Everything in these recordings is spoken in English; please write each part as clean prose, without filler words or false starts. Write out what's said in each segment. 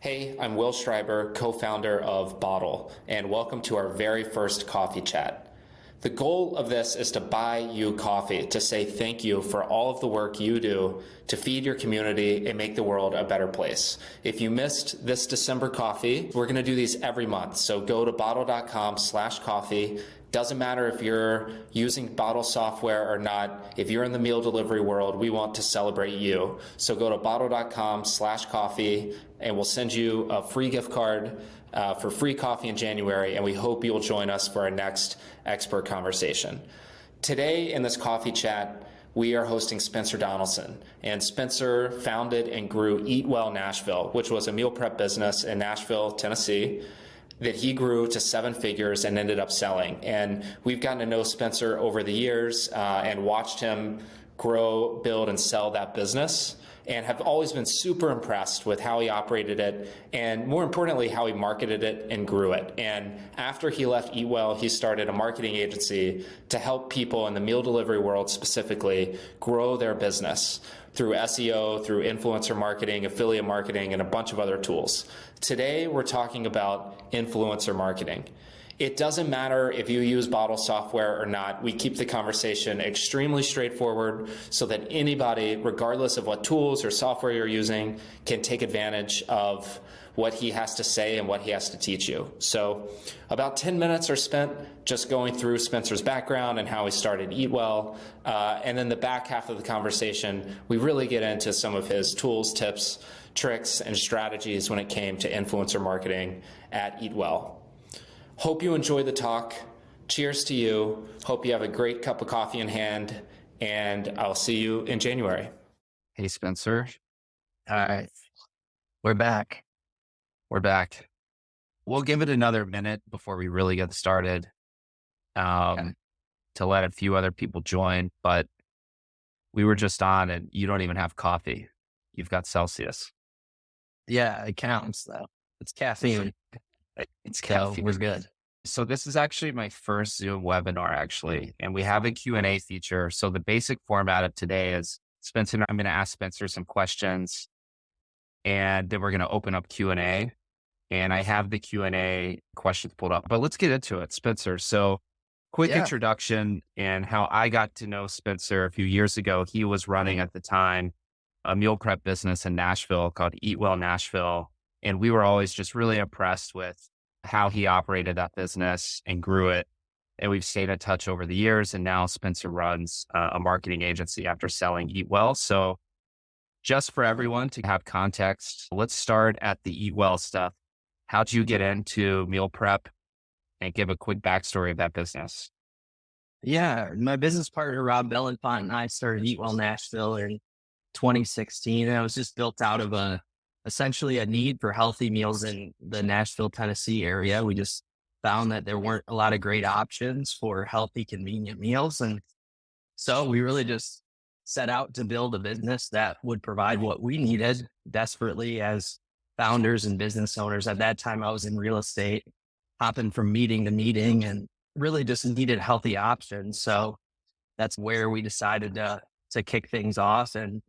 Hey, I'm Will Schreiber, co-founder of Bottle, and welcome to our very first coffee chat. The goal of this is to buy you coffee, to say thank you for all of the work you do to feed your community and make the world a better place. If you missed this December coffee, we're going to do these every month. So go to bottle.com/coffee. Doesn't matter if you're using Bottle software or not. If you're in the meal delivery world, we want to celebrate you. So go to bottle.com/coffee and we'll send you a free gift card for free coffee in January, and we hope you'll join us for our next expert conversation. Today in this coffee chat, we are hosting Spencer Donaldson, and Spencer founded and grew Eat Well Nashville, which was a meal prep business in Nashville, Tennessee, that he grew to 7 figures and ended up selling. And we've gotten to know Spencer over the years and watched him grow, build, and sell that business, and have always been super impressed with how he operated it, and more importantly, how he marketed it and grew it. And after he left Eat Well, he started a marketing agency to help people in the meal delivery world specifically grow their business through SEO, through influencer marketing, affiliate marketing, and a bunch of other tools. Today, we're talking about influencer marketing. It doesn't matter if you use Bottle software or not. We keep the conversation extremely straightforward so that anybody, regardless of what tools or software you're using, can take advantage of what he has to say and what he has to teach you. So about 10 minutes are spent just going through Spencer's background and how he started Eat Well. And then the back half of the conversation, we really get into some of his tools, tips, tricks, and strategies when it came to influencer marketing at Eat Well. Hope you enjoy the talk. Cheers to you. Hope you have a great cup of coffee in hand, and I'll see you in January. Hey, Spencer. All right. We're back. We're back. We'll give it another minute before we really get started to let a few other people join. But we were just on and you don't even have coffee. You've got Celsius. Yeah, it counts though. It's caffeine. It's So caffeine. we're good. So this is actually my first Zoom webinar, actually, and we have a Q&A feature. So the basic format of today is Spencer, I'm going to ask Spencer some questions, and then we're going to open up Q&A. And I have the Q&A questions pulled up, but let's get into it, Spencer. So quick introduction and how I got to know Spencer a few years ago. He was running at the time a meal prep business in Nashville called Eat Well Nashville. And we were always just really impressed with how he operated that business and grew it. And we've stayed in touch over the years. And now Spencer runs a marketing agency after selling Eat Well. So just for everyone to have context, let's start at the Eat Well stuff. How'd you get into meal prep, and give a quick backstory of that business? Yeah, my business partner, Rob Bellenfant, and I started Eat Well Nashville in 2016. And it was just built out of essentially a need for healthy meals in the Nashville, Tennessee area. We just found that there weren't a lot of great options for healthy, convenient meals. And so we really just set out to build a business that would provide what we needed desperately as founders and business owners. At that time, I was in real estate, hopping from meeting to meeting, and really just needed healthy options. So that's where we decided to kick things off and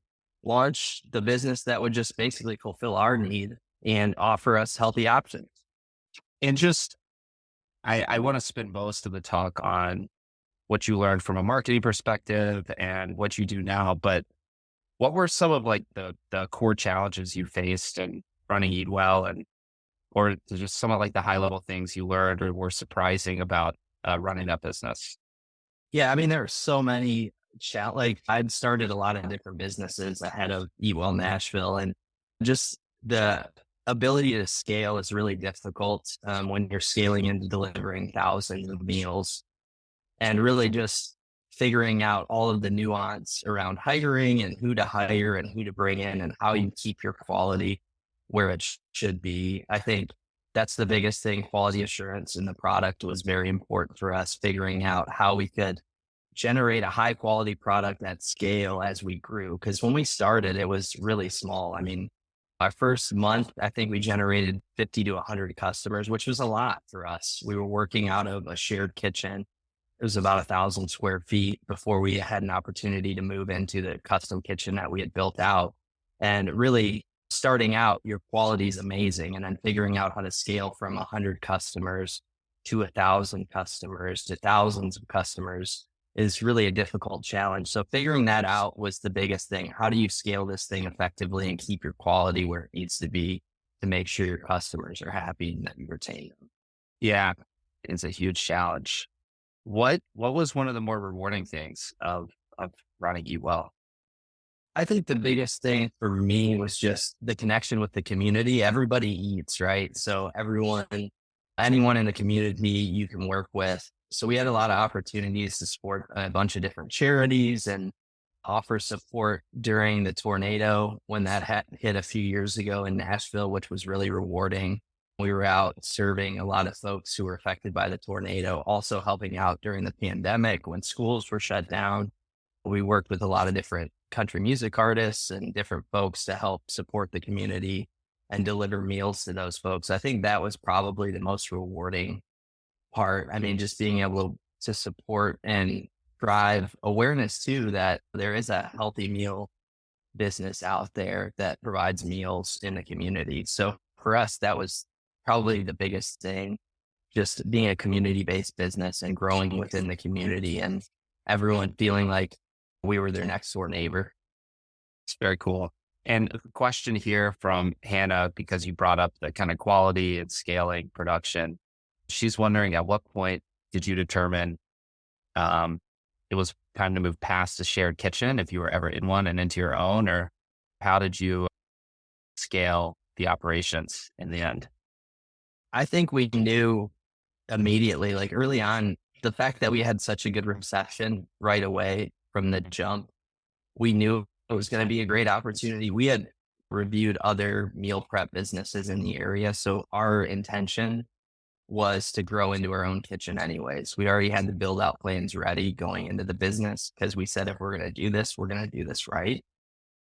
launch the business that would just basically fulfill our need and offer us healthy options. And just, I want to spend most of the talk on what you learned from a marketing perspective and what you do now, but what were some of like the core challenges you faced in running Eat Well, and or just some of like the high level things you learned or were surprising about running that business? Yeah, I mean, there are so many like I'd started a lot of different businesses ahead of Eat Well Nashville, and just the ability to scale is really difficult when you're scaling into delivering thousands of meals, and really just figuring out all of the nuance around hiring and who to hire and who to bring in and how you keep your quality where it should be. I think that's the biggest thing. Quality assurance in the product was very important for us, figuring out how we could generate a high quality product at scale as we grew. Because when we started, it was really small. I mean, our first month, I think we generated 50 to 100 customers, which was a lot for us. We were working out of a shared kitchen. It was about 1,000 square feet before we had an opportunity to move into the custom kitchen that we had built out. And really starting out, your quality is amazing. And then figuring out how to scale from 100 customers to 1,000 customers to thousands of customers is really a difficult challenge. So figuring that out was the biggest thing. How do you scale this thing effectively and keep your quality where it needs to be to make sure your customers are happy and that you retain them? Yeah, it's a huge challenge. What was one of the more rewarding things of running Eat Well? I think the biggest thing for me was just the connection with the community. Everybody eats, right? So anyone in the community you can work with. So we had a lot of opportunities to support a bunch of different charities and offer support during the tornado when that hit a few years ago in Nashville, which was really rewarding. We were out serving a lot of folks who were affected by the tornado, also helping out during the pandemic when schools were shut down. We worked with a lot of different country music artists and different folks to help support the community and deliver meals to those folks. I think that was probably the most rewarding part. I mean, just being able to support and drive awareness too, that there is a healthy meal business out there that provides meals in the community. So for us, that was probably the biggest thing, just being a community-based business and growing within the community and everyone feeling like we were their next door neighbor. It's very cool. And a question here from Hannah, because you brought up the kind of quality and scaling production. She's wondering, at what point did you determine it was time to move past the shared kitchen, if you were ever in one, and into your own, or how did you scale the operations in the end? I think we knew immediately, like early on, the fact that we had such a good reception right away from the jump, we knew it was going to be a great opportunity. We had reviewed other meal prep businesses in the area. So our intention was to grow into our own kitchen anyways. We already had the build out plans ready going into the business because we said, if we're going to do this, we're going to do this right.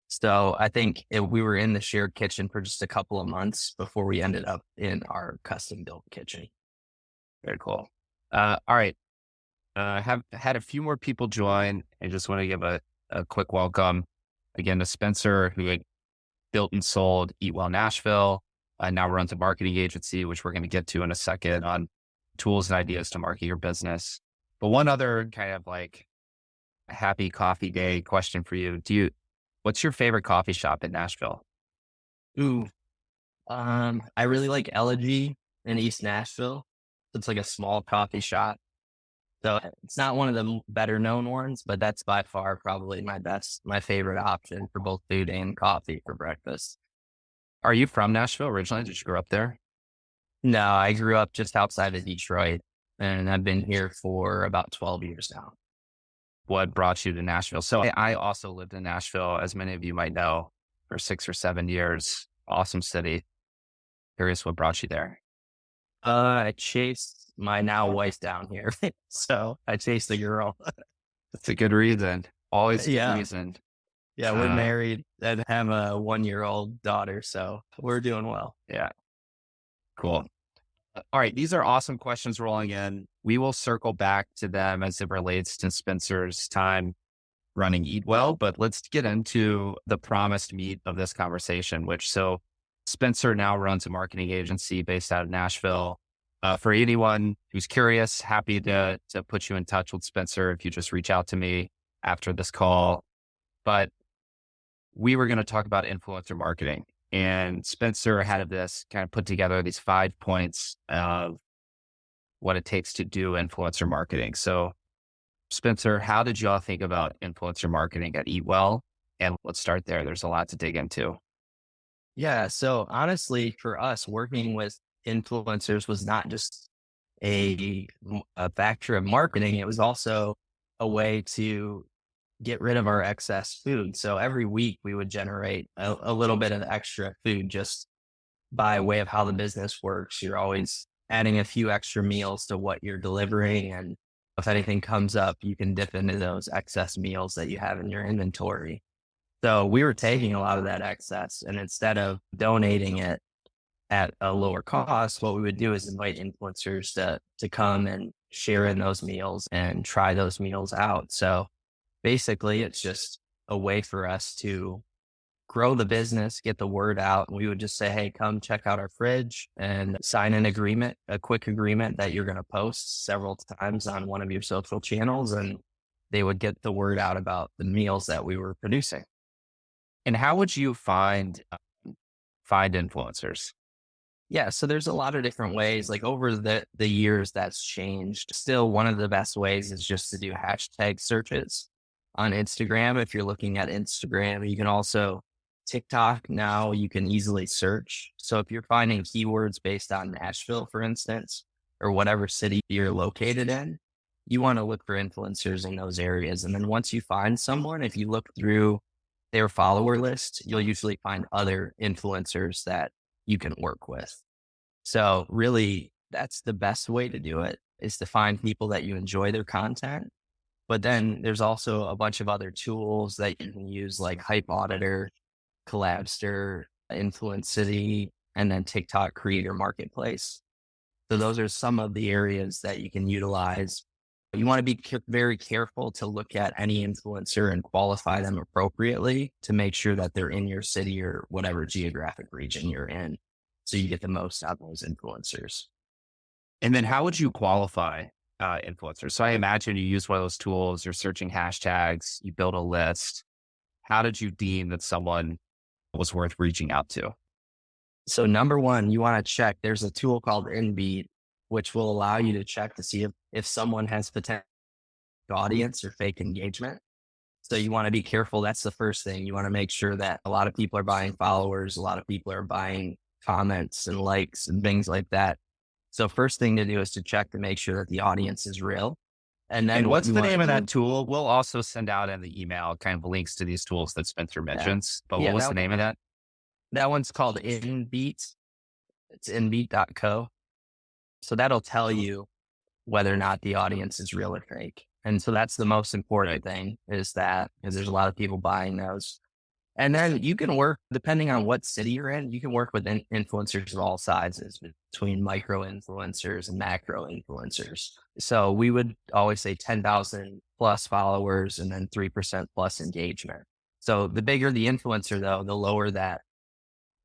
So I think we were in the shared kitchen for just a couple of months before we ended up in our custom built kitchen. Very cool. All right. Have had a few more people join. I just want to give a quick welcome again to Spencer, who had built and sold Eat Well Nashville, and now runs a marketing agency, which we're going to get to in a second, on tools and ideas to market your business. But one other kind of like happy coffee day question for you. What's your favorite coffee shop in Nashville? Ooh, I really like Elegy in East Nashville. It's like a small coffee shop. So it's not one of the better known ones, but that's by far probably my favorite option for both food and coffee for breakfast. Are you from Nashville originally? Did you grow up there? No, I grew up just outside of Detroit and I've been here for about 12 years now. What brought you to Nashville? So I also lived in Nashville, as many of you might know, for 6 or 7 years. Awesome city. Curious what brought you there. I chased my now wife down here. So I chased the girl. That's a good reason. Always a good Yeah. reason. Yeah, we're married and have a 1-year-old daughter. So we're doing well. Yeah. Cool. All right. These are awesome questions rolling in. We will circle back to them as it relates to Spencer's time running Eat Well, but let's get into the promised meat of this conversation, so Spencer now runs a marketing agency based out of Nashville. For anyone who's curious, happy to put you in touch with Spencer if you just reach out to me after this call. But we were going to talk about influencer marketing, and Spencer had this kind of put together these 5 points of what it takes to do influencer marketing. So Spencer, how did y'all think about influencer marketing at Eat Well? And let's start there. There's a lot to dig into. Yeah. So honestly, for us, working with influencers was not just a factor of marketing. It was also a way to get rid of our excess food. So every week we would generate a little bit of extra food just by way of how the business works. You're always adding a few extra meals to what you're delivering. And if anything comes up, you can dip into those excess meals that you have in your inventory. So we were taking a lot of that excess, and instead of donating it at a lower cost, what we would do is invite influencers to come and share in those meals and try those meals out. So basically it's just a way for us to grow the business, get the word out. And we would just say, hey, come check out our fridge and sign an agreement, a quick agreement that you're going to post several times on one of your social channels. And they would get the word out about the meals that we were producing. And how would you find influencers? Yeah, so there's a lot of different ways. Like over the years, that's changed. Still, one of the best ways is just to do hashtag searches on Instagram. If you're looking at Instagram, you can also TikTok now, you can easily search. So if you're finding keywords based on Nashville, for instance, or whatever city you're located in, you want to look for influencers in those areas. And then once you find someone, if you look through their follower list, you'll usually find other influencers that you can work with. So really, that's the best way to do it, is to find people that you enjoy their content. But then there's also a bunch of other tools that you can use, like Hype Auditor, Collabster, Influence City, and then TikTok Creator Marketplace. So those are some of the areas that you can utilize. You want to be very careful to look at any influencer and qualify them appropriately to make sure that they're in your city or whatever geographic region you're in, so you get the most out of those influencers. And then how would you qualify influencers? So I imagine you use one of those tools, you're searching hashtags, you build a list. How did you deem that someone was worth reaching out to? So number one, you want to check, there's a tool called InBeat, which will allow you to check to see if someone has potential audience or fake engagement. So you want to be careful. That's the first thing. You want to make sure that a lot of people are buying followers. A lot of people are buying comments and likes and things like that. So first thing to do is to check to make sure that the audience is real. And then what's the name of that tool? We'll also send out in the email kind of links to these tools that Spencer mentions. But what was the name of that? That one's called InBeat. It's inbeat.co. So that'll tell you whether or not the audience is real or fake. And so that's the most important thing, is that, because there's a lot of people buying those. And then you can work, depending on what city you're in, you can work with influencers of all sizes, between micro influencers and macro influencers. So we would always say 10,000 plus followers and then 3% plus engagement. So the bigger the influencer, though, the lower that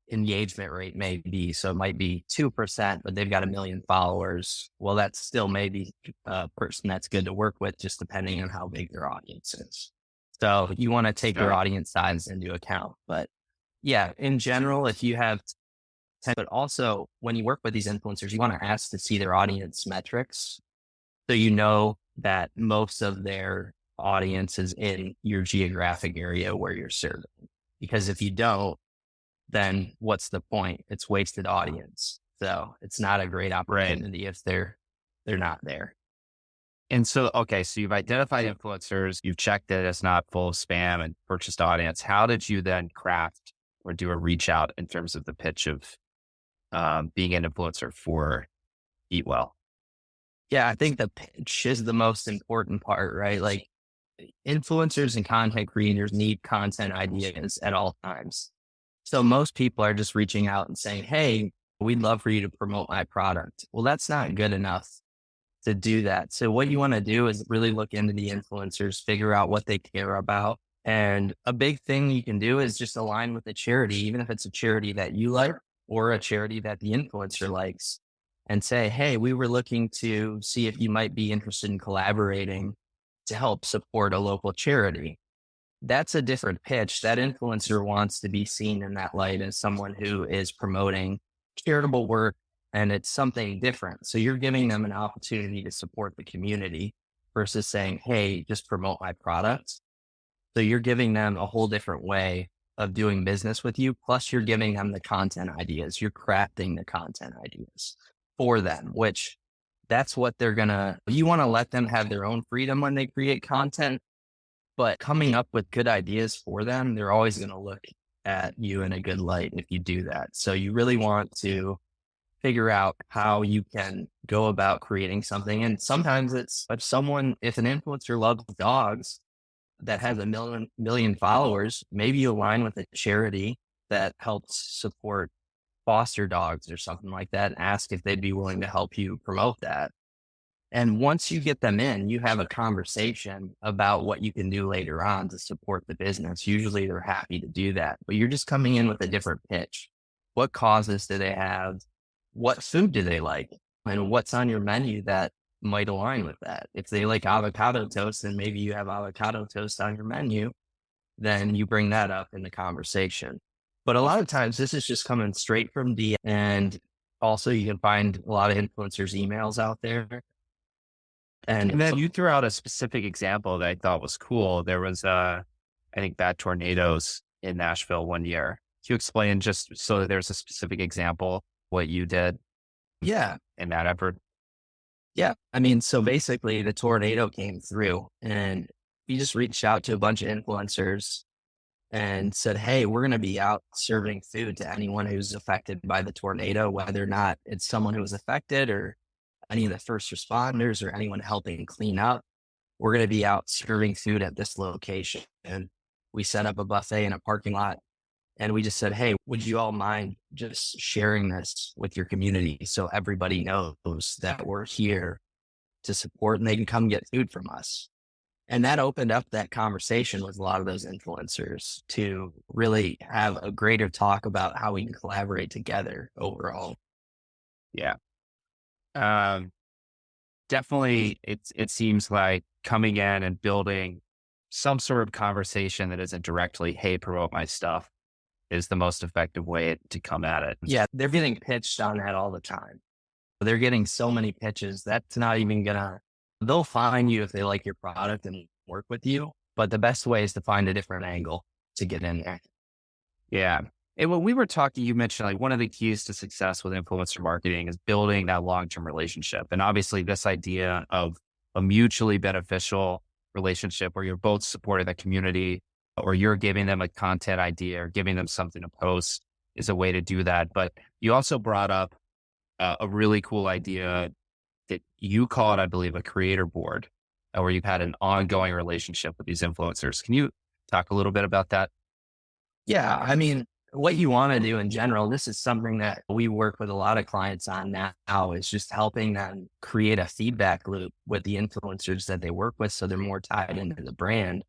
engagement rate may be. So it might be 2%, but they've got 1 million followers. Well, that's still maybe a person that's good to work with, just depending on how big their audience is. So you want to take their audience size into account. But yeah, in general, if you have 10, but also when you work with these influencers, you want to ask to see their audience metrics. So you know that most of their audience is in your geographic area where you're serving. Because if you don't, then what's the point? It's wasted audience. So it's not a great opportunity if they're not there. And so, okay, so you've identified influencers, you've checked that it's not full of spam and purchased audience. How did you then craft or do a reach out in terms of the pitch of being an influencer for Eat Well? Yeah, I think the pitch is the most important part, right? Like, influencers and content creators need content ideas at all times. So most people are just reaching out and saying, hey, we'd love for you to promote my product. Well, that's not good enough to do that. So what you want to do is really look into the influencers, figure out what they care about. And a big thing you can do is just align with the charity, even if it's a charity that you like or a charity that the influencer likes, and say, hey, we were looking to see if you might be interested in collaborating to help support a local charity. That's a different pitch. That influencer wants to be seen in that light as someone who is promoting charitable work, and it's something different. So you're giving them an opportunity to support the community versus saying, hey, just promote my product. So you're giving them a whole different way of doing business with you. Plus you're giving them the content ideas. You're crafting the content ideas for them, which that's what you want to let them have their own freedom when they create content. But coming up with good ideas for them, they're always going to look at you in a good light if you do that. So you really want to figure out how you can go about creating something. And sometimes it's if an influencer loves dogs that has 1 million followers, maybe you align with a charity that helps support foster dogs or something like that, and ask if they'd be willing to help you promote that. And once you get them in, you have a conversation about what you can do later on to support the business. Usually they're happy to do that, but you're just coming in with a different pitch. What causes do they have? What food do they like? And what's on your menu that might align with that? If they like avocado toast, and maybe you have avocado toast on your menu, then you bring that up in the conversation. But a lot of times this is just coming straight from DM. And also you can find a lot of influencers' emails out there. And then you threw out a specific example that I thought was cool. There was, I think, bad tornadoes in Nashville one year. Can you explain just so that there's a specific example what you did Yeah. in that effort? Yeah. I mean, so basically the tornado came through and we just reached out to a bunch of influencers and said, hey, we're going to be out serving food to anyone who's affected by the tornado, whether or not it's someone who was affected or any of the first responders or anyone helping clean up. We're going to be out serving food at this location. And we set up a buffet in a parking lot. And we just said, hey, would you all mind just sharing this with your community so everybody knows that we're here to support and they can come get food from us? And that opened up that conversation with a lot of those influencers to really have a greater talk about how we can collaborate together overall. Yeah. Definitely, it seems like coming in and building some sort of conversation that isn't directly, hey, promote my stuff, is the most effective way to come at it. Yeah, they're getting pitched on that all the time. They're getting so many pitches. That's not even they'll find you if they like your product and work with you. But the best way is to find a different angle to get in there. Yeah. And when we were talking, you mentioned like one of the keys to success with influencer marketing is building that long-term relationship. And obviously this idea of a mutually beneficial relationship where you're both supporting the community or you're giving them a content idea or giving them something to post is a way to do that. But you also brought up a really cool idea that you call it, I believe, a creator board, where you've had an ongoing relationship with these influencers. Can you talk a little bit about that? Yeah, I mean, what you want to do in general, this is something that we work with a lot of clients on now, is just helping them create a feedback loop with the influencers that they work with so they're more tied into the brand.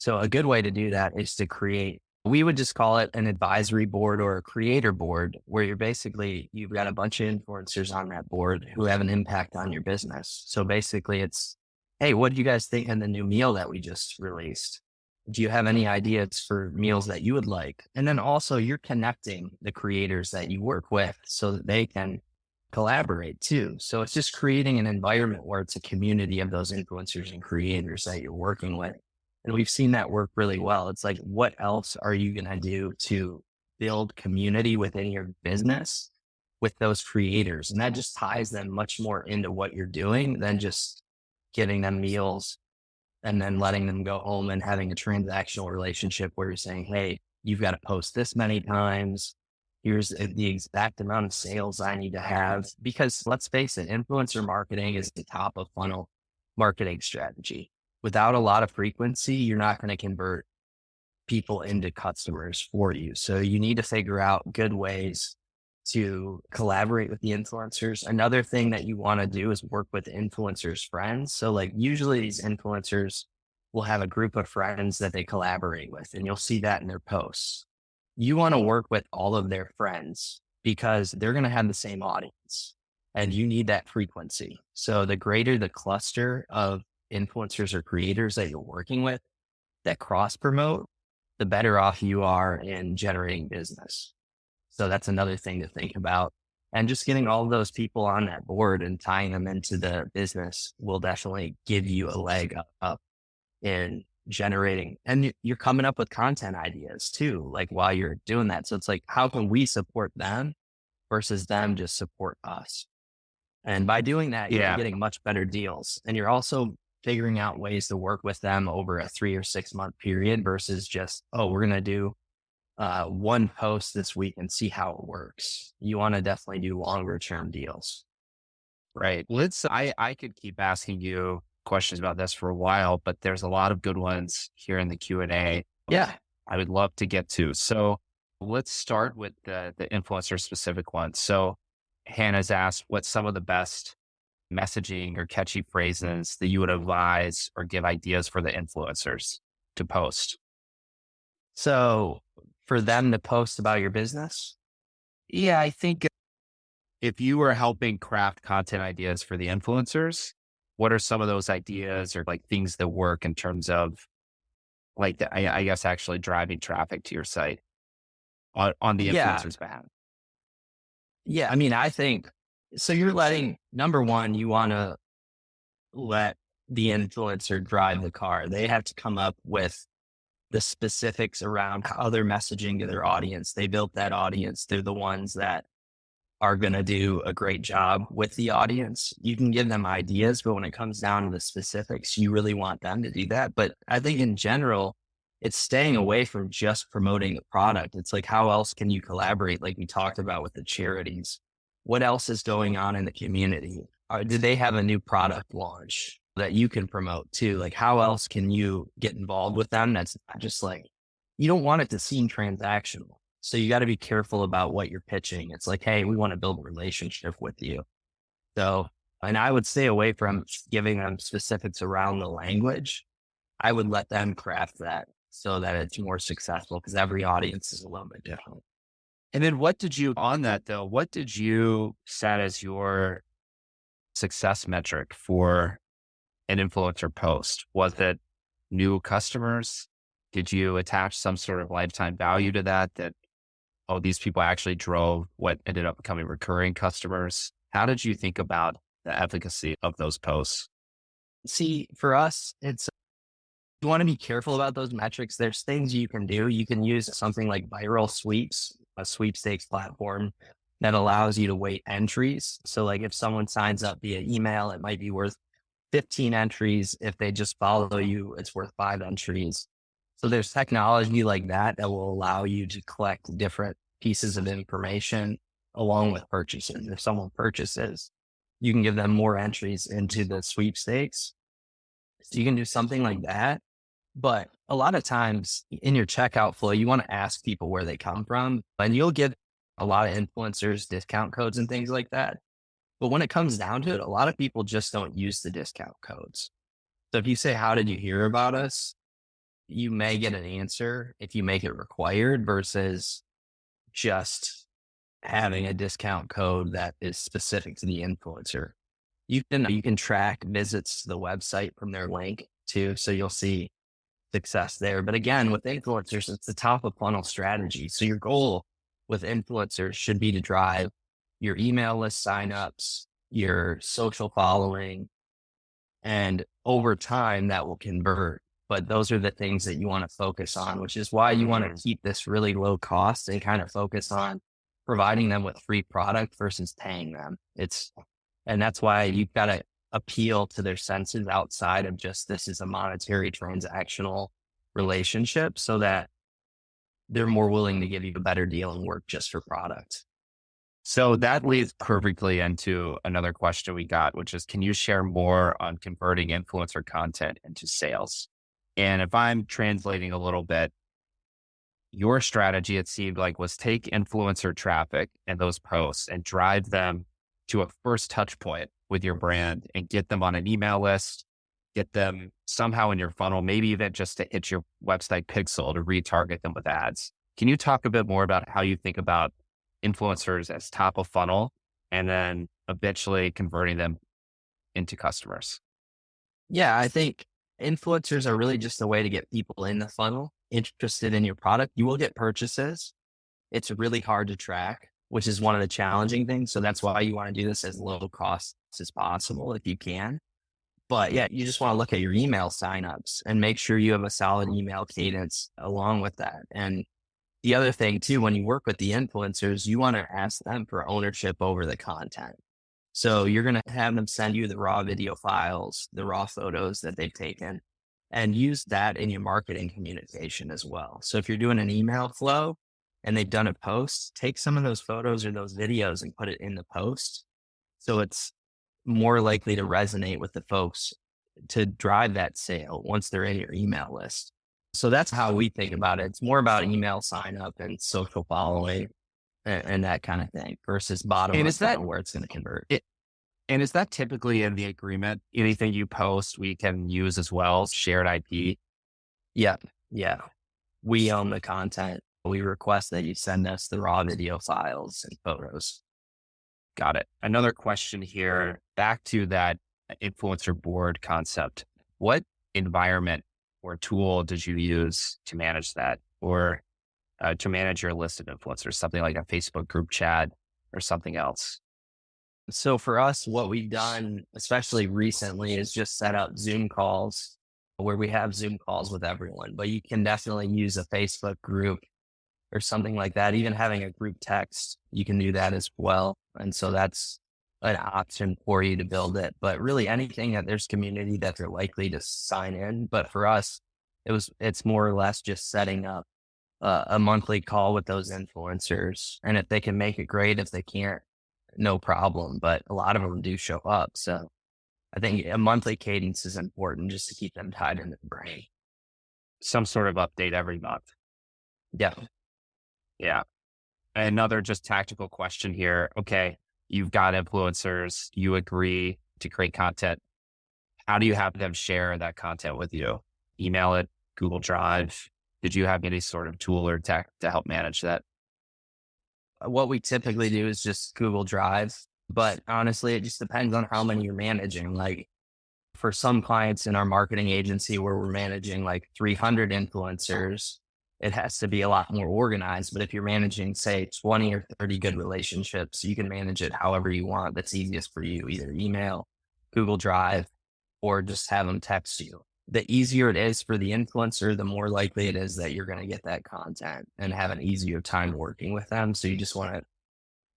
So a good way to do that is to create, we would just call it an advisory board or a creator board, where you've got a bunch of influencers on that board who have an impact on your business. So basically it's, hey, what do you guys think of the new meal that we just released? Do you have any ideas for meals that you would like? And then also you're connecting the creators that you work with so that they can collaborate too. So it's just creating an environment where it's a community of those influencers and creators that you're working with. And we've seen that work really well. It's like, what else are you going to do to build community within your business with those creators? And that just ties them much more into what you're doing than just giving them meals and then letting them go home and having a transactional relationship where you're saying, hey, you've got to post this many times. Here's the exact amount of sales I need to have. Because let's face it, influencer marketing is the top of funnel marketing strategy. Without a lot of frequency, you're not going to convert people into customers for you. So you need to figure out good ways to collaborate with the influencers. Another thing that you want to do is work with influencers' friends. So like usually these influencers will have a group of friends that they collaborate with, and you'll see that in their posts. You want to work with all of their friends because they're going to have the same audience and you need that frequency. So the greater the cluster of influencers or creators that you're working with that cross promote, the better off you are in generating business. So that's another thing to think about. And just getting all of those people on that board and tying them into the business will definitely give you a leg up in generating. And you're coming up with content ideas too, like while you're doing that. So it's like, how can we support them versus them just support us? And by doing that, you're getting much better deals. And you're also figuring out ways to work with them over a 3 or 6 month period versus just, oh, we're going to do one post this week and see how it works. You want to definitely do longer term deals. Right. I could keep asking you questions about this for a while, but there's a lot of good ones here in the Q&A. Yeah. I would love to get to. So let's start with the influencer specific ones. So Hannah's asked, what's some of the best messaging or catchy phrases that you would advise or give ideas for the influencers to post? So for them to post about your business, Yeah, I think if you were helping craft content ideas for the influencers, what are some of those ideas or like things that work in terms of like, I guess, actually driving traffic to your site on the yeah, influencer's behalf? yeah. I mean, I think so. You're letting number one, you want to let the influencer drive the car. They have to come up with the specifics around how they're messaging to their audience. They built that audience. They're the ones that are going to do a great job with the audience. You can give them ideas, but when it comes down to the specifics, you really want them to do that. But I think in general, it's staying away from just promoting the product. It's like, how else can you collaborate? Like we talked about with the charities, what else is going on in the community? Do they have a new product launch that you can promote too? Like, how else can you get involved with them? That's not just like, you don't want it to seem transactional. So you got to be careful about what you're pitching. It's like, hey, we want to build a relationship with you. So, and I would stay away from giving them specifics around the language. I would let them craft that so that it's more successful because every audience is a little bit different. And then on that though, what did you set as your success metric for an influencer post? Was it new customers? Did you attach some sort of lifetime value to that, oh, these people actually drove what ended up becoming recurring customers? How did you think about the efficacy of those posts? See, for us, you want to be careful about those metrics. There's things you can do. You can use something like viral sweeps, a sweepstakes platform that allows you to weight entries. So like if someone signs up via email, it might be worth 15 entries. If they just follow you, it's worth 5 entries. So there's technology like that that will allow you to collect different pieces of information along with purchases. If someone purchases, you can give them more entries into the sweepstakes. So you can do something like that. But a lot of times in your checkout flow, you want to ask people where they come from, and you'll get a lot of influencers discount codes and things like that. But when it comes down to it, a lot of people just don't use the discount codes. So if you say, how did you hear about us? You may get an answer if you make it required versus just having a discount code that is specific to the influencer. You can track visits to the website from their link too. So you'll see success there. But again, with influencers, it's the top of funnel strategy. So your goal with influencers should be to drive your email list signups, your social following, and over time that will convert. But those are the things that you want to focus on, which is why you want to keep this really low cost and kind of focus on providing them with free product versus paying them. And that's why you've got to appeal to their senses outside of just this is a monetary transactional relationship so that they're more willing to give you a better deal and work just for product. So that leads perfectly into another question we got, which is, can you share more on converting influencer content into sales? And if I'm translating a little bit, your strategy, it seemed like, was take influencer traffic and those posts and drive them to a first touch point with your brand and get them on an email list, get them somehow in your funnel, maybe even just to hit your website pixel to retarget them with ads. Can you talk a bit more about how you think about influencers as top of funnel and then eventually converting them into customers? Yeah, I think influencers are really just a way to get people in the funnel interested in your product. You will get purchases. It's really hard to track, which is one of the challenging things. So that's why you want to do this as low cost as possible if you can. But yeah, you just want to look at your email signups and make sure you have a solid email cadence along with that. And the other thing too, when you work with the influencers, you want to ask them for ownership over the content. So you're going to have them send you the raw video files, the raw photos that they've taken, and use that in your marketing communication as well. So if you're doing an email flow and they've done a post, take some of those photos or those videos and put it in the post. So it's more likely to resonate with the folks to drive that sale once they're in your email list. So that's how we think about it. It's more about email sign up and social following and that kind of thing versus bottom And up is that where it's going to convert. And is that typically in the agreement? Anything you post, we can use as well, shared IP? Yeah. Yeah. We own the content. We request that you send us the raw video files and photos. Got it. Another question here, back to that influencer board concept. What environment or tool did you use to manage that, or to manage your list of influencers? Something like a Facebook group chat or something else? So for us, what we've done, especially recently, is just set up Zoom calls where we have Zoom calls with everyone. But you can definitely use a Facebook group or something like that. Even having a group text, you can do that as well. And so that's an option for you to build it. But really anything that there's community that they're likely to sign in. But for us, it's more or less just setting up a monthly call with those influencers. And if they can make it, great. If they can't, no problem. But a lot of them do show up. So I think a monthly cadence is important just to keep them tied in the brain. Some sort of update every month. Yeah. Yeah. Another just tactical question here. Okay, you've got influencers, you agree to create content. How do you have them share that content with you? Email it, Google Drive? Did you have any sort of tool or tech to help manage that? What we typically do is just Google Drive, but honestly, it just depends on how many you're managing. Like for some clients in our marketing agency where we're managing like 300 influencers, it has to be a lot more organized. But if you're managing, say, 20 or 30 good relationships, you can manage it however you want. That's easiest for you, either email, Google Drive, or just have them text you. The easier it is for the influencer, the more likely it is that you're going to get that content and have an easier time working with them. So you just want to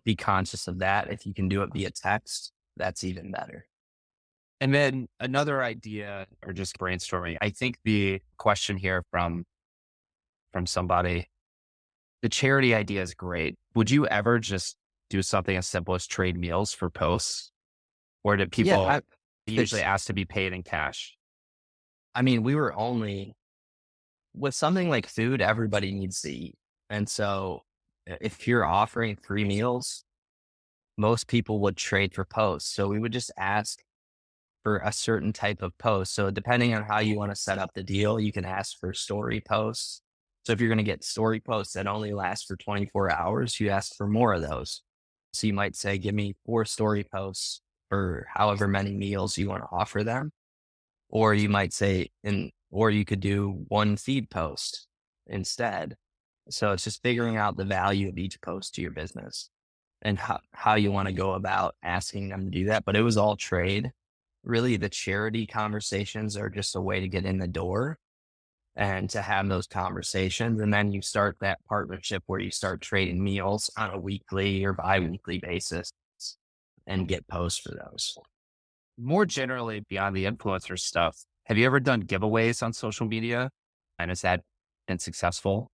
be conscious of that. If you can do it via text, that's even better. And then another idea, or just brainstorming, I think the question here from somebody, the charity idea is great. Would you ever just do something as simple as trade meals for posts? Or do people usually ask to be paid in cash? I mean, we were only with something like food, everybody needs to eat. And so if you're offering free meals, most people would trade for posts. So we would just ask for a certain type of post. So depending on how you want to set up the deal, you can ask for story posts. So if you're going to get story posts that only last for 24 hours, you ask for more of those. So you might say, give me 4 story posts for however many meals you want to offer them. Or you might say, or you could do 1 feed post instead. So it's just figuring out the value of each post to your business and how you want to go about asking them to do that. But it was all trade. Really, the charity conversations are just a way to get in the door and to have those conversations. And then you start that partnership where you start trading meals on a weekly or bi-weekly basis and get posts for those. More generally, beyond the influencer stuff, have you ever done giveaways on social media? And has that been successful?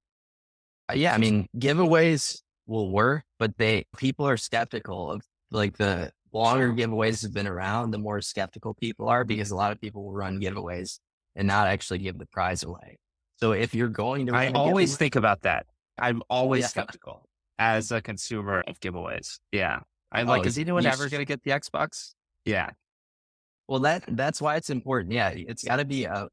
Yeah, I mean, giveaways will work, but people are skeptical of, like, the longer giveaways have been around, the more skeptical people are, because a lot of people will run giveaways and not actually give the prize away. So if you're going to, I always think about that. I'm always skeptical as a consumer of giveaways. Yeah. I'm like, is anyone ever going to get the Xbox? Yeah. Well, that's why it's important. Yeah. It's got to be a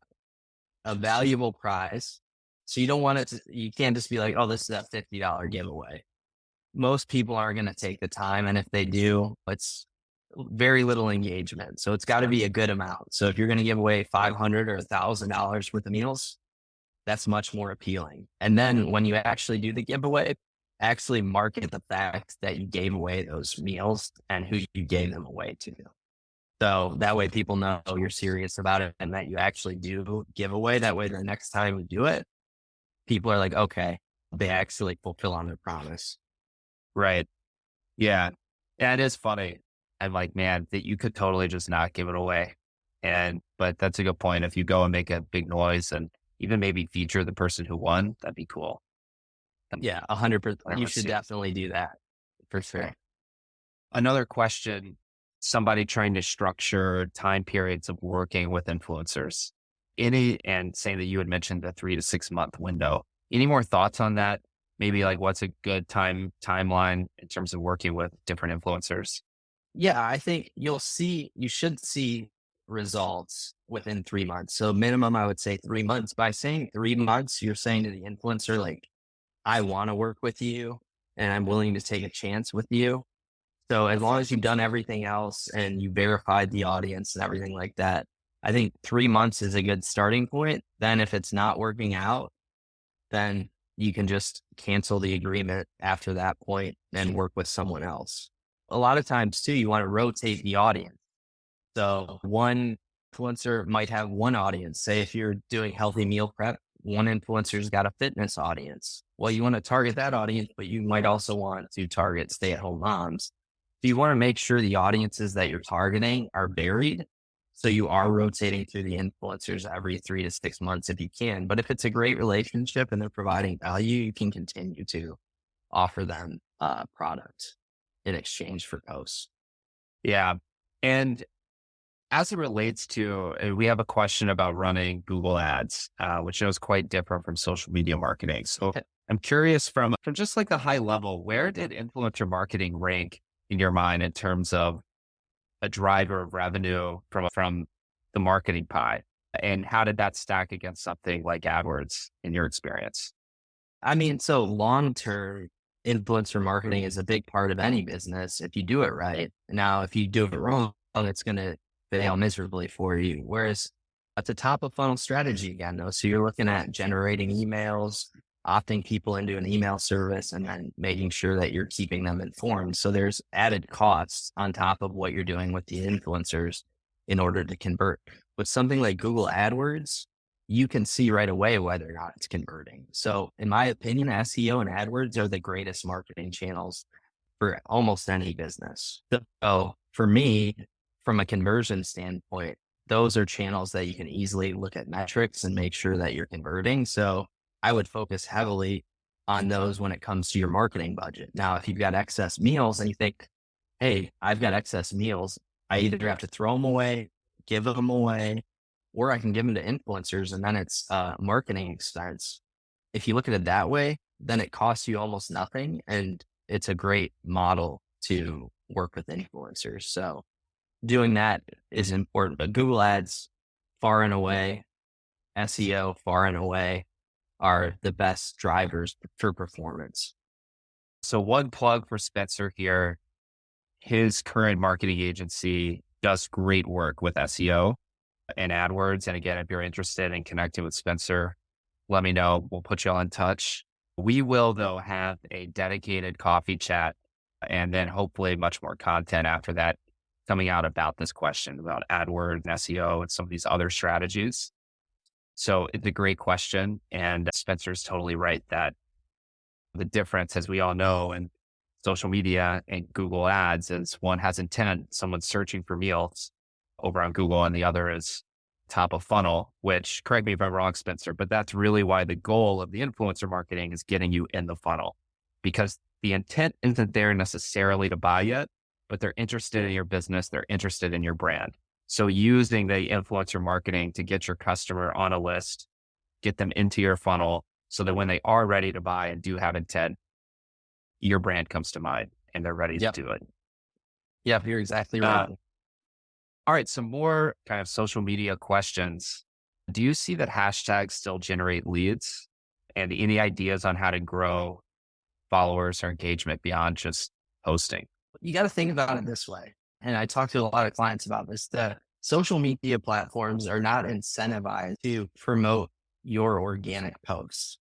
valuable prize. So you don't want it to, you can't just be like, oh, this is a $50 giveaway. Most people aren't going to take the time. And if they do, it's very little engagement. So it's got to be a good amount. So if you're going to give away $500 or $1,000 worth of meals, that's much more appealing. And then when you actually do the giveaway, actually market the fact that you gave away those meals and who you gave them away to. So that way people know you're serious about it and that you actually do give away. That way the next time you do it, people are like, okay, they actually fulfill on their promise. Right. Yeah. Yeah, it is funny. I'm like, man, that you could totally just not give it away. But that's a good point. If you go and make a big noise and even maybe feature the person who won, that'd be cool. Yeah, 100%. You should definitely do that for sure. Another question, somebody trying to structure time periods of working with influencers. And saying that you had mentioned the 3 to 6 month window. Any more thoughts on that? Maybe like what's a good timeline in terms of working with different influencers? Yeah, I think you should see results within 3 months. So minimum, I would say 3 months. By saying 3 months, you're saying to the influencer, like, I want to work with you and I'm willing to take a chance with you. So as long as you've done everything else and you verified the audience and everything like that, I think 3 months is a good starting point. Then if it's not working out, then you can just cancel the agreement after that point and work with someone else. A lot of times too, you want to rotate the audience. So one influencer might have one audience. Say if you're doing healthy meal prep, one influencer's got a fitness audience. Well, you want to target that audience, but you might also want to target stay-at-home moms. So you want to make sure the audiences that you're targeting are varied. So you are rotating through the influencers every 3 to 6 months if you can. But if it's a great relationship and they're providing value, you can continue to offer them product in exchange for posts. Yeah. And as it relates to, we have a question about running Google ads, which is quite different from social media marketing. So I'm curious from just like a high level, where did influencer marketing rank in your mind in terms of a driver of revenue from the marketing pie? And how did that stack against something like AdWords in your experience? I mean, so long-term influencer marketing is a big part of any business if you do it right. Now, if you do it wrong, it's going to fail miserably for you. Whereas at the top of funnel strategy again, though, so you're looking at generating emails, opting people into an email service, and then making sure that you're keeping them informed. So there's added costs on top of what you're doing with the influencers in order to convert. With something like Google AdWords, you can see right away whether or not it's converting. So in my opinion, SEO and AdWords are the greatest marketing channels for almost any business. So for me, from a conversion standpoint, those are channels that you can easily look at metrics and make sure that you're converting. So I would focus heavily on those when it comes to your marketing budget. Now, if you've got excess meals and you think, hey, I've got excess meals, I either have to throw them away, give them away, or I can give them to influencers and then it's marketing expense. If you look at it that way, then it costs you almost nothing. And it's a great model to work with influencers. So doing that is important, but Google ads far and away, SEO far and away are the best drivers for performance. So one plug for Spencer here, his current marketing agency does great work with SEO and AdWords. And again, if you're interested in connecting with Spencer, let me know. We'll put you all in touch. We will, though, have a dedicated coffee chat and then hopefully much more content after that coming out about this question about AdWords and SEO and some of these other strategies. So it's a great question. And Spencer's totally right that the difference, as we all know, in social media and Google ads is one has intent, someone's searching for meals over on Google, and the other is top of funnel, which, correct me if I'm wrong, Spencer, but that's really why the goal of the influencer marketing is getting you in the funnel, because the intent isn't there necessarily to buy yet, but they're interested in your business. They're interested in your brand. So using the influencer marketing to get your customer on a list, get them into your funnel so that when they are ready to buy and do have intent, your brand comes to mind and they're ready to do it. Yep, you're exactly right. All right, some more kind of social media questions. Do you see that hashtags still generate leads? And any ideas on how to grow followers or engagement beyond just posting? You got to think about it this way. And I talk to a lot of clients about this. The social media platforms are not incentivized to promote your organic posts.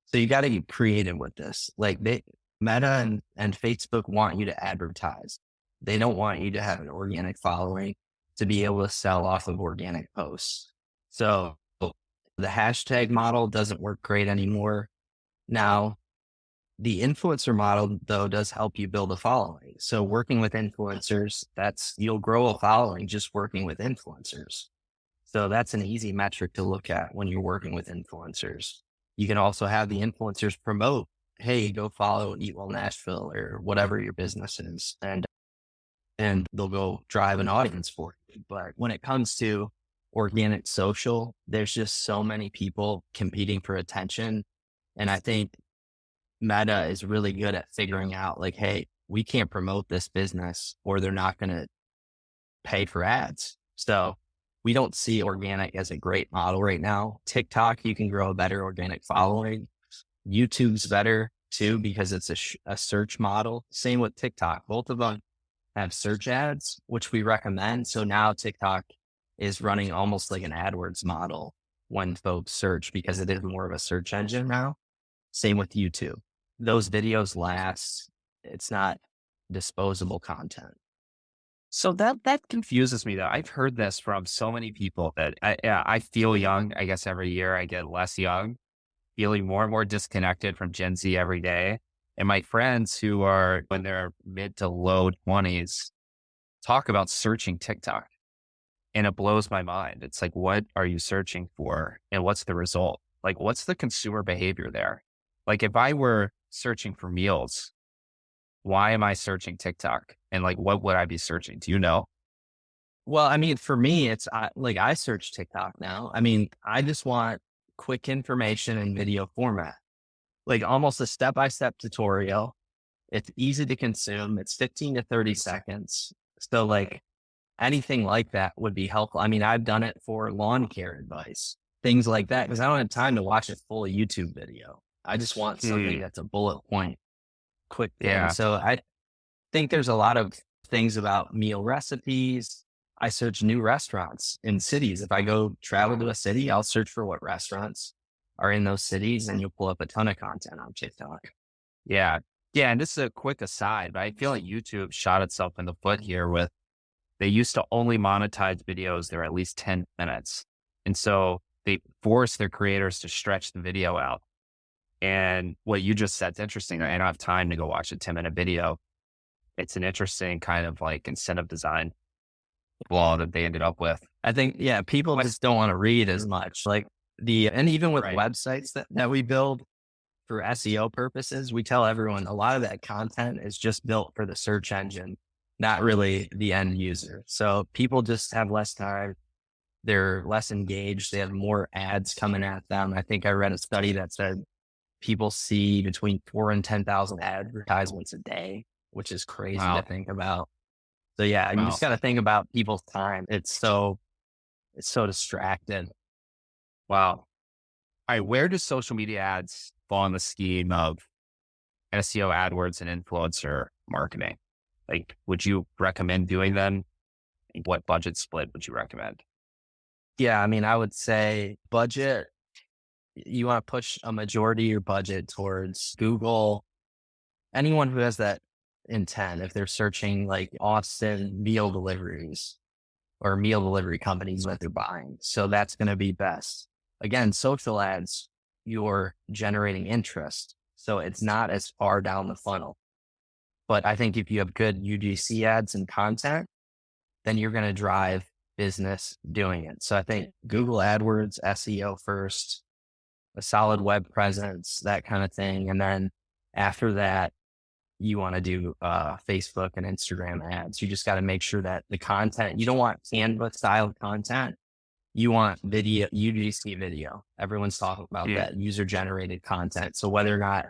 So you got to get creative with this. Like Meta and Facebook want you to advertise. They don't want you to have an organic following to be able to sell off of organic posts. So the hashtag model doesn't work great anymore. Now, the influencer model, though, does help you build a following. So working with influencers, you'll grow a following just working with influencers. So that's an easy metric to look at when you're working with influencers. You can also have the influencers promote, hey, go follow Eat Well Nashville or whatever your business is. And they'll go drive an audience for you. But when it comes to organic social, there's just so many people competing for attention. And I think Meta is really good at figuring out like, hey, we can't promote this business or they're not going to pay for ads. So we don't see organic as a great model right now. TikTok, you can grow a better organic following. YouTube's better too, because it's a search model. Same with TikTok. Both of them have search ads, which we recommend. So now TikTok is running almost like an AdWords model when folks search, because it is more of a search engine now. Same with YouTube. Those videos last. It's not disposable content. So that confuses me though. I've heard this from so many people that I feel young. I guess every year I get less young, feeling more and more disconnected from Gen Z every day. And my friends who are in their mid to low 20s talk about searching TikTok. And it blows my mind. It's like, what are you searching for? And what's the result? Like, what's the consumer behavior there? Like, if I were searching for meals, why am I searching TikTok? And like, what would I be searching? Do you know? Well, I mean, for me, it's like I search TikTok now. I mean, I just want quick information in video format, like almost a step-by-step tutorial. It's easy to consume. It's 15 to 30 seconds. So like anything like that would be helpful. I mean, I've done it for lawn care advice, things like that, because I don't have time to watch a full YouTube video. I just want something that's a bullet point, quick thing. Yeah. So I think there's a lot of things about meal recipes. I search new restaurants in cities. If I go travel to a city, I'll search for what restaurants are in those cities, and you'll pull up a ton of content on TikTok. Yeah. Yeah. And this is a quick aside, but I feel like YouTube shot itself in the foot here with, they used to only monetize videos that are at least 10 minutes. And so they force their creators to stretch the video out. And what you just said is interesting. I don't have time to go watch a 10-minute video. It's an interesting kind of like incentive design flaw that they ended up with. I think, yeah, people just don't want to read as much. Like and even with websites that we build for SEO purposes, we tell everyone a lot of that content is just built for the search engine, not really the end user. So people just have less time. They're less engaged. They have more ads coming at them. I think I read a study that said people see between 4,000 and 10,000 advertisements a day, which is crazy to think about. So yeah, you just got to think about people's time. It's so distracted. Wow. All right. Where do social media ads fall in the scheme of SEO, AdWords, and influencer marketing? Like, would you recommend doing them? What budget split would you recommend? Yeah, I mean, I would say budget, you want to push a majority of your budget towards Google. Anyone who has that intent, if they're searching like Austin meal deliveries or meal delivery companies that they're buying. So that's going to be best. Again, social ads, you're generating interest. So it's not as far down the funnel. But I think if you have good UGC ads and content, then you're going to drive business doing it. So I think Google AdWords, SEO first, a solid web presence, that kind of thing. And then after that, you want to do Facebook and Instagram ads. You just got to make sure that the content, you don't want Canva style content. You want video, UGC video. Everyone's talking about that user generated content. So whether or not,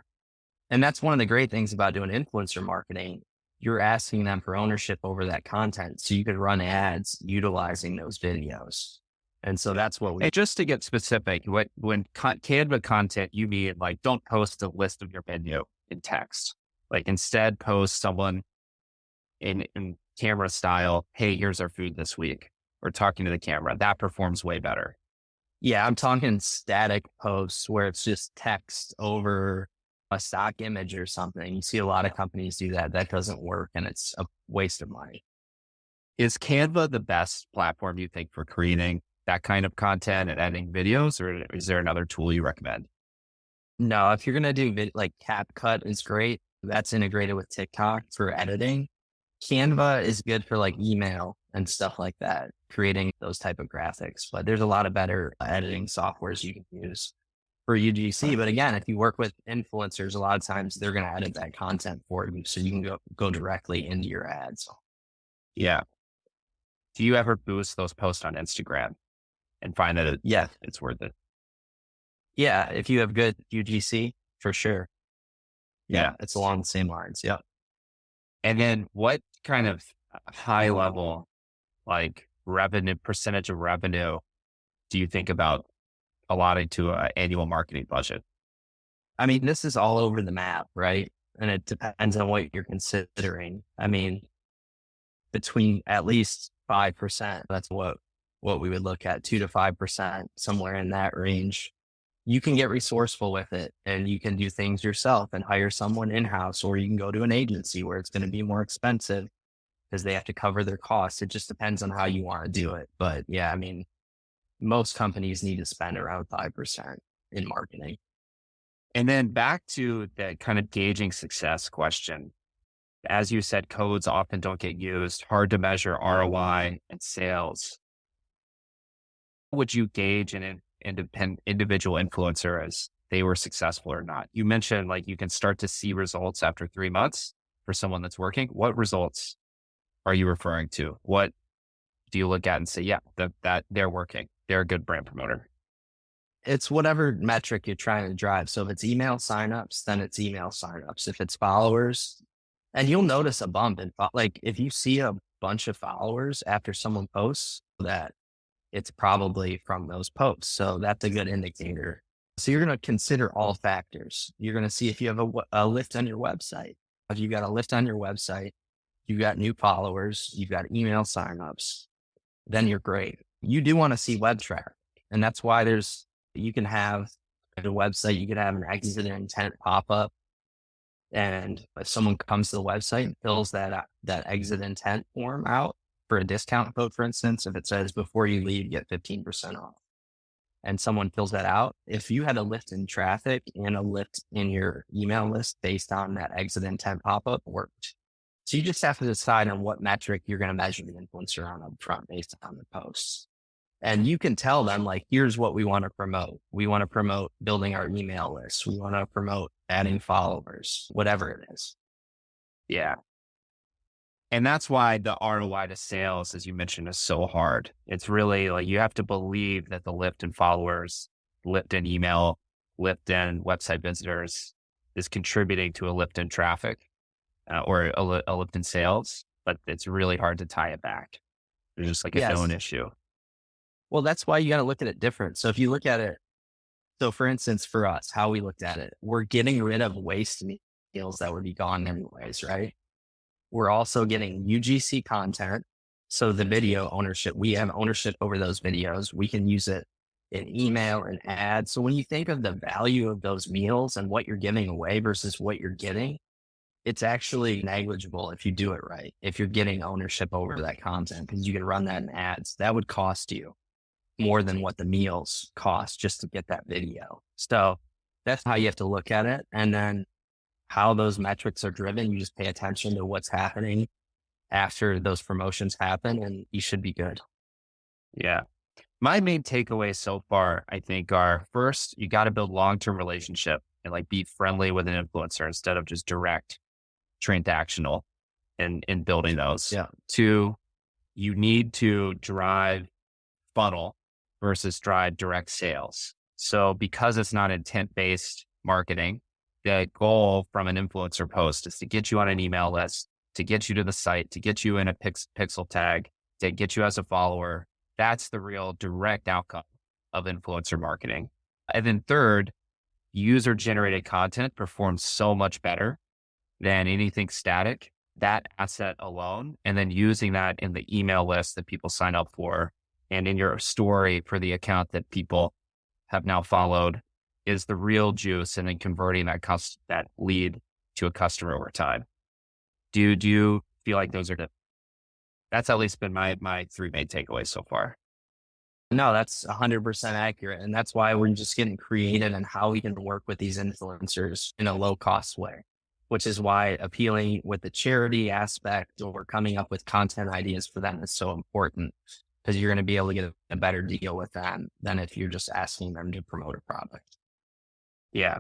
and that's one of the great things about doing influencer marketing, you're asking them for ownership over that content. So you could run ads utilizing those videos. And so that's what we... Hey, just to get specific, when Canva content, you mean like, don't post a list of your menu in text. Like instead post someone in camera style, hey, here's our food this week. Or talking to the camera. That performs way better. Yeah, I'm talking static posts where it's just text over a stock image or something. You see a lot of companies do that. That doesn't work, and it's a waste of money. Is Canva the best platform you think for creating that kind of content and editing videos, or is there another tool you recommend? No, if you're going to do like CapCut is great. That's integrated with TikTok for editing. Canva is good for like email and stuff like that, creating those type of graphics. But there's a lot of better editing softwares you can use for UGC. But again, if you work with influencers, a lot of times they're going to edit that content for you, so you can go directly into your ads. Yeah. Do you ever boost those posts on Instagram and find that it's worth it? Yeah, if you have good UGC, for sure. Yeah, it's along the same lines. Yeah. And then what kind of high level, like revenue, percentage of revenue do you think about allotting to an annual marketing budget? I mean, this is all over the map, right? And it depends on what you're considering. I mean, between at least 5%, that's what we would look at, 2 to 5%, somewhere in that range. You can get resourceful with it and you can do things yourself and hire someone in-house, or you can go to an agency where it's going to be more expensive because they have to cover their costs. It just depends on how you want to do it. But yeah, I mean, most companies need to spend around 5% in marketing. And then back to the kind of gauging success question. As you said, codes often don't get used, hard to measure ROI and sales. Would you gauge an individual influencer as they were successful or not? You mentioned like you can start to see results after 3 months for someone that's working. What results are you referring to? What do you look at and say, yeah, that they're working. They're a good brand promoter. It's whatever metric you're trying to drive. So if it's email signups, then it's email signups. If it's followers, and you'll notice a bump in, like if you see a bunch of followers after someone posts, that it's probably from those posts. So that's a good indicator. So you're going to consider all factors. You're going to see if you have a lift on your website. If you got a lift on your website, you got new followers, you've got email signups, then you're great. You do want to see web traffic. And that's why you can have a website, you could have an exit intent pop up. And if someone comes to the website and fills that exit intent form out for a discount code, for instance, if it says before you leave, get 15% off, and someone fills that out, if you had a lift in traffic and a lift in your email list based on that exit intent pop-up, worked. So you just have to decide on what metric you're going to measure the influencer on up front based on the posts. And you can tell them, like, here's what we want to promote. We want to promote building our email list. We want to promote adding followers, whatever it is. Yeah. And that's why the ROI to sales, as you mentioned, is so hard. It's really like you have to believe that the lift in followers, lift in email, lift in website visitors is contributing to a lift in traffic or a lift in sales, but it's really hard to tie it back. There's just like a known issue. Well, that's why you got to look at it different. So if you look at it, so for instance, for us, how we looked at it, we're getting rid of waste meals that would be gone anyways, right? We're also getting UGC content. So the video ownership, we have ownership over those videos. We can use it in email and ads. So when you think of the value of those meals and what you're giving away versus what you're getting, it's actually negligible if you do it right. If you're getting ownership over that content, because you can run that in ads, that would cost you more than what the meals cost just to get that video. So that's how you have to look at it. And then how those metrics are driven, you just pay attention to what's happening after those promotions happen, and you should be good. Yeah. My main takeaways so far, I think, are first, you got to build long-term relationship and like be friendly with an influencer instead of just direct transactional in building those. Yeah. 2, you need to drive funnel versus drive direct sales. So because it's not intent-based marketing, the goal from an influencer post is to get you on an email list, to get you to the site, to get you in a pixel tag, to get you as a follower. That's the real direct outcome of influencer marketing. And then third, user-generated content performs so much better than anything static. That asset alone, and then using that in the email list that people sign up for and in your story for the account that people have now followed is the real juice, and then converting that lead to a customer over time. Do you feel like that's at least been my 3 main takeaways so far? No, that's 100% accurate. And that's why we're just getting creative in how we can work with these influencers in a low cost way, which is why appealing with the charity aspect or coming up with content ideas for them is so important, because you're going to be able to get a better deal with them than if you're just asking them to promote a product. Yeah.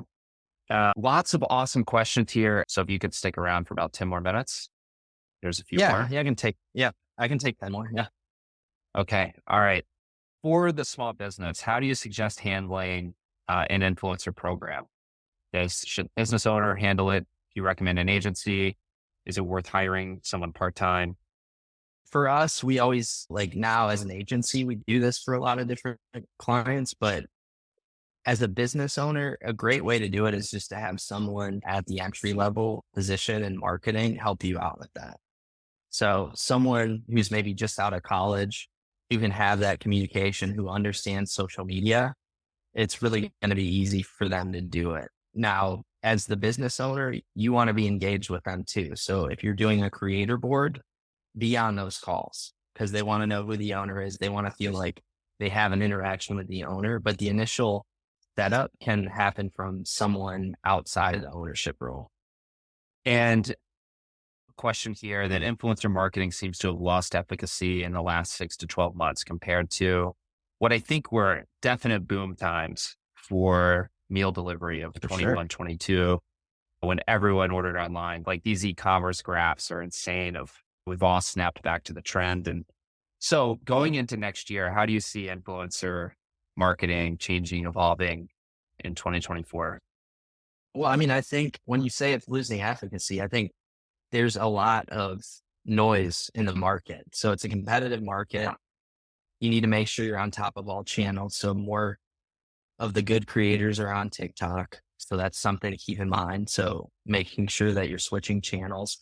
Lots of awesome questions here. So if you could stick around for about 10 more minutes, there's a few more. Yeah, I can take 10 more. Yeah. Okay. All right. For the small business, how do you suggest handling an influencer program? Should business owner handle it? Do you recommend an agency? Is it worth hiring someone part-time? For us, we always like now as an agency, we do this for a lot of different clients, but as a business owner, a great way to do it is just to have someone at the entry level position in marketing help you out with that. So someone who's maybe just out of college, who can have that communication, who understands social media, it's really going to be easy for them to do it. Now, as the business owner, you want to be engaged with them too. So if you're doing a creator board, be on those calls because they want to know who the owner is. They want to feel like they have an interaction with the owner, but the initial setup can happen from someone outside of the ownership role. And question here that influencer marketing seems to have lost efficacy in the last 6 to 12 months compared to what I think were definite boom times for meal delivery of For 21, sure. 22, when everyone ordered online. Like these e-commerce graphs are insane we've all snapped back to the trend. And so going into next year, how do you see influencer marketing changing, evolving in 2024? Well, I mean, I think when you say it's losing efficacy, I think there's a lot of noise in the market. So it's a competitive market. You need to make sure you're on top of all channels. So more of the good creators are on TikTok. So that's something to keep in mind. So making sure that you're switching channels.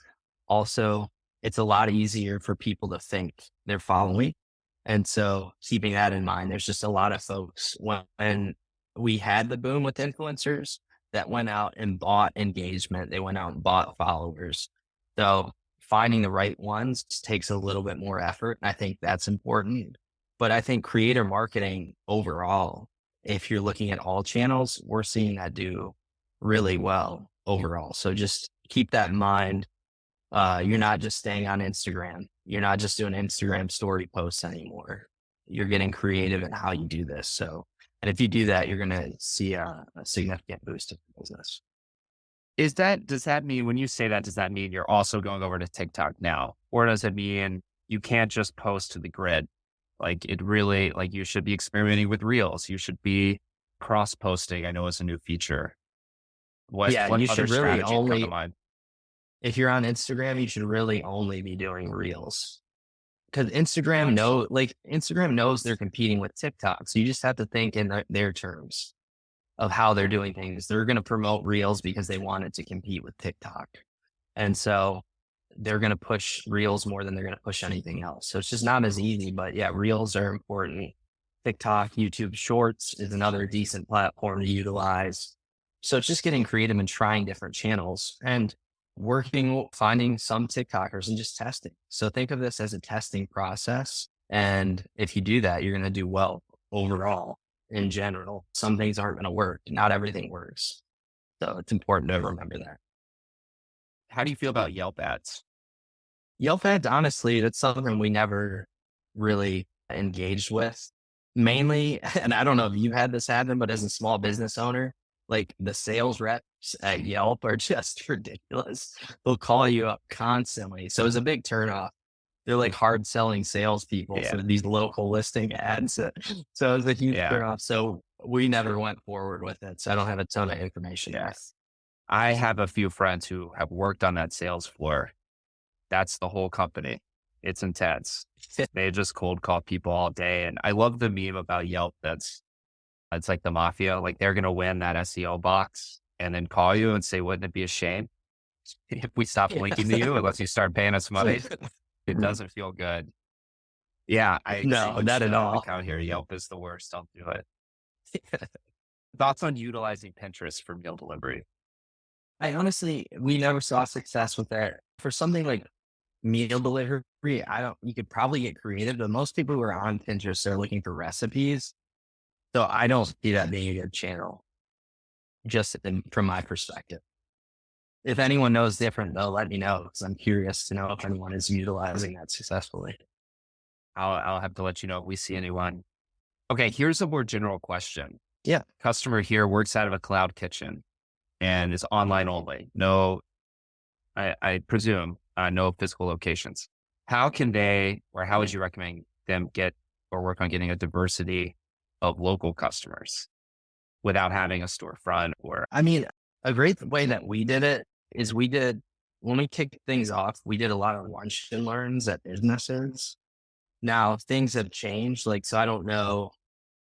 Also, it's a lot easier for people to think they're following. And so keeping that in mind, there's just a lot of folks when we had the boom with influencers that went out and bought engagement. They went out and bought followers. So finding the right ones takes a little bit more effort. I think that's important. But I think creator marketing overall, if you're looking at all channels, we're seeing that do really well overall. So just keep that in mind. You're not just staying on Instagram. You're not just doing Instagram story posts anymore. You're getting creative in how you do this. So, and if you do that, you're going to see a significant boost in business. Does that mean when you say that, does that mean you're also going over to TikTok now? Or does it mean you can't just post to the grid? Like it really, like you should be experimenting with reels. You should be cross posting. I know it's a new feature. What Yeah, what you other should really strategies come to only, mind? if you're on Instagram, you should really only be doing reels because Instagram knows they're competing with TikTok. So you just have to think in their terms of how they're doing things. They're going to promote reels because they want it to compete with TikTok. And so they're going to push reels more than they're going to push anything else. So it's just not as easy, but yeah, reels are important. TikTok, YouTube Shorts is another decent platform to utilize. So it's just getting creative and trying different channels and finding some TikTokers and just testing. So think of this as a testing process. And if you do that, you're going to do well overall in general. Some things aren't going to work. Not everything works. So it's important to remember that. How do you feel about Yelp ads? Yelp ads, honestly, that's something we never really engaged with. Mainly, and I don't know if you had this happen, but as a small business owner, like the sales reps at Yelp are just ridiculous. They'll call you up constantly. So it's a big turnoff. They're like hard selling salespeople Yeah. for these local listing ads. So it's a huge Yeah. turnoff. So we never went forward with it. So I don't have a ton of information. Yes. I have a few friends who have worked on that sales floor. That's the whole company. It's intense. They just cold call people all day. And I love the meme about Yelp. It's like the mafia. Like they're going to win that SEO box and then call you and say, wouldn't it be a shame if we stop linking to you unless you start paying us money? It doesn't feel good. Yeah, I No, agree. not at all. Out here, Yelp is the worst. Don't do it. Thoughts on utilizing Pinterest for meal delivery? We never saw success with that. For something like meal delivery, you could probably get creative, but most people who are on Pinterest are looking for recipes. So I don't see that being a good channel, from my perspective. If anyone knows different, though, let me know because I'm curious to know if anyone is utilizing that successfully. I'll have to let you know if we see anyone. Okay, here's a more general question. Yeah. Customer here works out of a cloud kitchen and is online only. No, I presume, no physical locations. How would you recommend them get or work on getting a diversity of local customers without having a storefront? Or I mean, a great way that we did it is we did when we kicked things off, we did a lot of lunch and learns at businesses. Now things have changed. Like, so I don't know,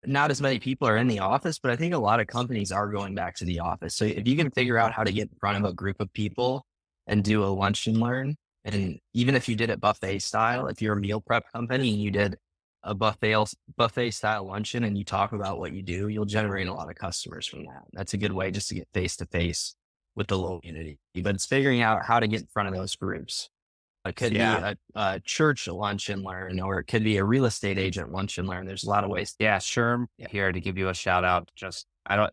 not as many people are in the office, but I think a lot of companies are going back to the office. So if you can figure out how to get in front of a group of people and do a lunch and learn, and even if you did it buffet style, if you're a meal prep company and you did a buffet style luncheon and you talk about what you do, you'll generate a lot of customers from that. That's a good way just to get face to face with the local community. But it's figuring out how to get in front of those groups. It could be a church lunch and learn, or it could be a real estate agent lunch and learn. There's a lot of ways. Yeah, Sherm here to give you a shout out. Just, I don't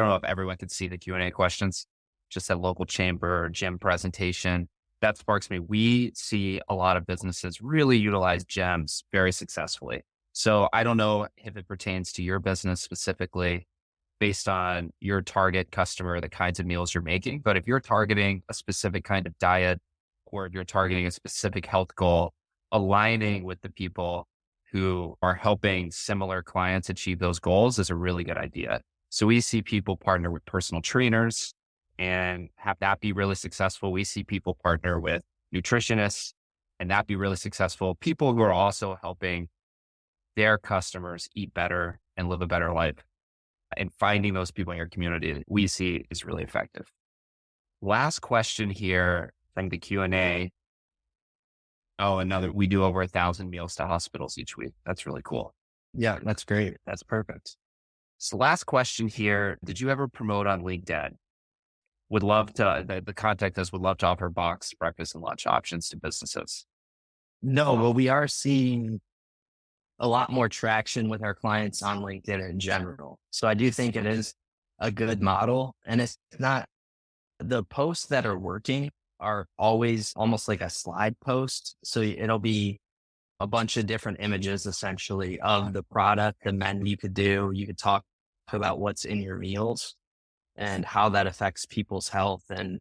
know if everyone can see the Q&A questions, just a local chamber or gym presentation. That sparks me. We see a lot of businesses really utilize gems very successfully. So I don't know if it pertains to your business specifically based on your target customer, the kinds of meals you're making. But if you're targeting a specific kind of diet, or if you're targeting a specific health goal, aligning with the people who are helping similar clients achieve those goals is a really good idea. So we see people partner with personal trainers and have that be really successful. We see people partner with nutritionists and that be really successful. People who are also helping their customers eat better and live a better life. And finding those people in your community we see is really effective. Last question here from the Q&A. Oh, we do over 1,000 meals to hospitals each week. That's really cool. Yeah, that's great. That's perfect. So last question here. Did you ever promote on LinkedIn? Would love to, the contact us would love to offer box, breakfast, and lunch options to businesses. No, but we are seeing a lot more traction with our clients on LinkedIn in general. So I do think it is a good model, and it's not, the posts that are working are always almost like a slide post. So it'll be a bunch of different images essentially of the product, the menu you could do. You could talk about what's in your meals and how that affects people's health and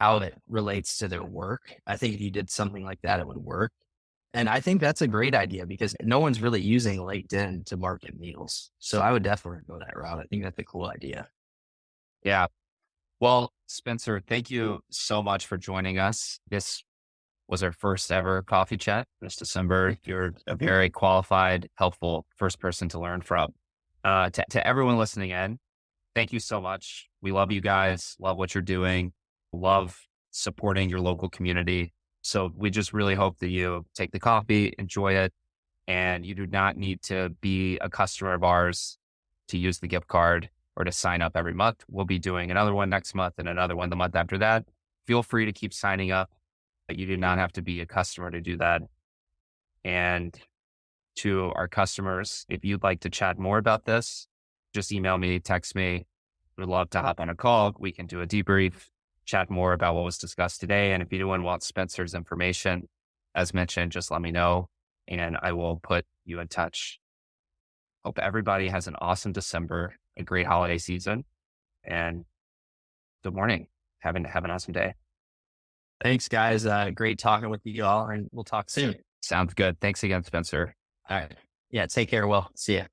how it relates to their work. I think if you did something like that, it would work. And I think that's a great idea because no one's really using LinkedIn to market meals. So I would definitely go that route. I think that's a cool idea. Yeah. Well, Spencer, thank you so much for joining us. This was our first ever coffee chat this December. You're a very qualified, helpful first person to learn from. To everyone listening in, thank you so much. We love you guys, love what you're doing, love supporting your local community. So we just really hope that you take the coffee, enjoy it, and you do not need to be a customer of ours to use the gift card or to sign up every month. We'll be doing another one next month and another one the month after that. Feel free to keep signing up, but you do not have to be a customer to do that. And to our customers, if you'd like to chat more about this, just email me, text me. We'd love to hop on a call. We can do a debrief, chat more about what was discussed today. And if anyone wants Spencer's information, as mentioned, just let me know and I will put you in touch. Hope everybody has an awesome December, a great holiday season, and good morning. Have an awesome day. Thanks, guys. Great talking with you all, and we'll talk soon. Sounds good. Thanks again, Spencer. All right. Yeah, take care. Will. See ya.